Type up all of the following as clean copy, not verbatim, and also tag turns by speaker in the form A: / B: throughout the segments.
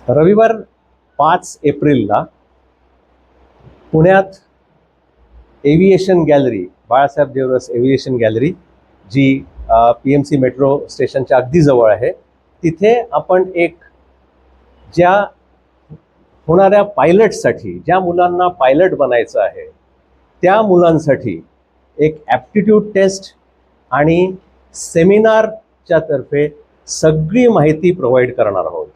A: रविवार 5 एप्रिलला पुण्यात aviation gallery, Balasaheb Deoras aviation gallery, जी PMC मेट्रो स्टेशनच्या अगदी जवळ आहे, तिथे आपण एक ज्या होणाऱ्या पायलटसाठी, ज्या मुलांना पायलट बनायचं आहे त्या मुलांसाठी एक ॲप्टिट्यूड टेस्ट आणि सेमिनारच्या तर्फे सगळी माहिती प्रोव्हाइड करणार आहोत.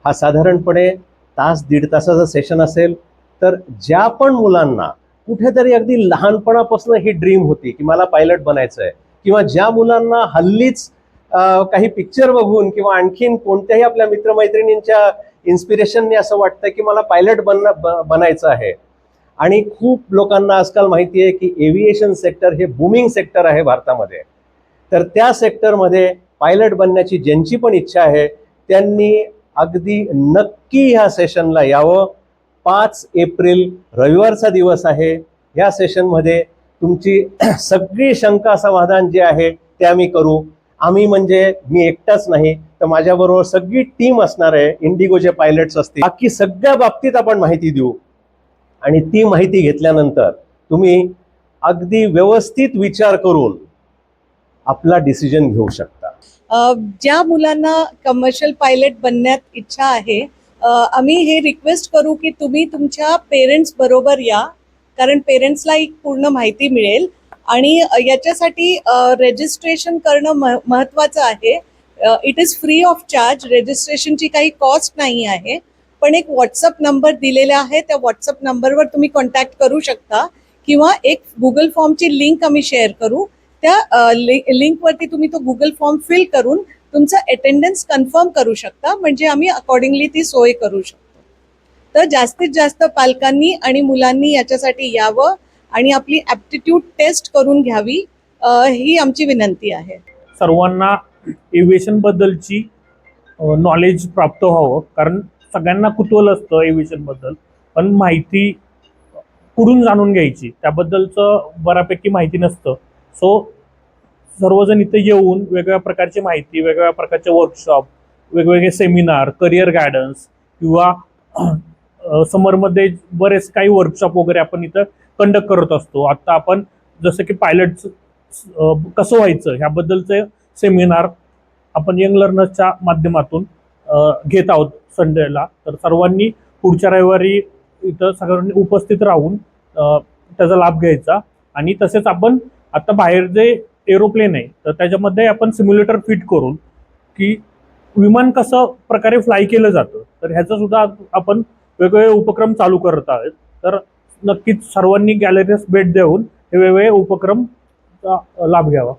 A: हा साधारणपणे तास दीड तासाचा सेशन असेल. तर ज्या पण मुलांना कुठेतरी अगदी लहानपणापासून ही ड्रीम होती की मला पायलट बनायचं आहे, किंवा ज्या मुलांना हल्लीच काही पिक्चर बघून किंवा आणखीन कोणत्याही आपल्या मित्रमैत्रिणींच्या इन्स्पिरेशनने असं वाटतं की मला पायलट बनायचं आहे, आणि खूप लोकांना आजकाल माहिती आहे की एव्हिएशन सेक्टर हे बूमिंग सेक्टर आहे भारतामध्ये, तर त्या सेक्टरमध्ये पायलट बनण्याची ज्यांची पण इच्छा आहे त्यांनी अगदी नक्की ह्या सेशनला यावं. 5 एप्रिल रविवारचा दिवस आहे. ह्या सेशनमध्ये तुमची सगळी शंका समाधान जे आहे ते आम्ही करू. आम्ही म्हणजे मी एकटाच नाही, तर माझ्याबरोबर सगळी टीम असणार आहे. इंडिगोचे पायलट्स असतील, बाकी सगळ्या बाबतीत आपण माहिती देऊ, आणि ती माहिती घेतल्यानंतर तुम्ही अगदी व्यवस्थित विचार करून आपला डिसिजन घेऊ शकता.
B: ज्या मुलांना कमर्शियल पायलट बनण्यात इच्छा आहे, आम्ही हे रिक्वेस्ट करू की तुम्ही तुमच्या पेरेंट्स बरोबर या, कारण पेरेंट्सला एक पूर्ण माहिती मिळेल. आणि याच्यासाठी रजिस्ट्रेशन करणं महत्त्वाचं आहे. It is free of charge. रजिस्ट्रेशनची काही कॉस्ट नाही आहे, पण एक व्हॉट्सअप नंबर दिलेला आहे, त्या व्हॉट्सअप नंबरवर तुम्ही कॉन्टॅक्ट करू शकता, किंवा एक गुगल फॉर्मची लिंक आम्ही शेअर करू. त्या लिंकवरती तुम्ही तो गुगल फॉर्म फिल करून तुमचं अटेंडन्स कन्फर्म करू शकता, म्हणजे आम्ही अकॉर्डिंगली ती सोय करू शकतो. तर जास्तीत जास्त पालकांनी आणि मुलांनी याच्यासाठी यावं आणि आपली ॲप्टिट्यूड टेस्ट करून घ्यावी, ही आमची विनंती आहे.
C: सर्वांना एव्हिएशन बद्दलची नॉलेज प्राप्त व्हावं, कारण सगळ्यांना कुतूहल असतं एव्हिएशन बद्दल, पण माहिती कुठून जाणून घ्यायची त्याबद्दलचं बऱ्यापैकी माहिती नसतं. सो सर्वजण इथे येऊन वेगवेगळ्या प्रकारची माहिती, वेगवेगळ्या प्रकारचे वर्कशॉप, वेगवेगळे सेमिनार, करिअर गायडन्स, किंवा समरमध्ये बरेच काही वर्कशॉप वगैरे आपण इथं कंडक्ट करत असतो. आता आपण जसं की पायलट कसं व्हायचं ह्याबद्दलचे सेमिनार आपण यंग लर्नर्सच्या माध्यमातून घेत आहोत संडेला. तर सर्वांनी पुढच्या रविवारी इथं सगळ्यांनी उपस्थित राहून त्याचा लाभ घ्यायचा. आणि तसेच आपण आता बाहेर जे एरोप्लेन आहे तर त्याच्यामध्ये आपण सिम्युलेटर फिट करून की विमान कसं प्रकारे फ्लाय केलं जातं, तर ह्याचं सुद्धा आपण वेगवेगळे उपक्रम चालू करत आहोत. तर नक्कीच सर्वांनी गॅलरीज भेट देऊन हे वेगवेगळे उपक्रमचा लाभ घ्यावा.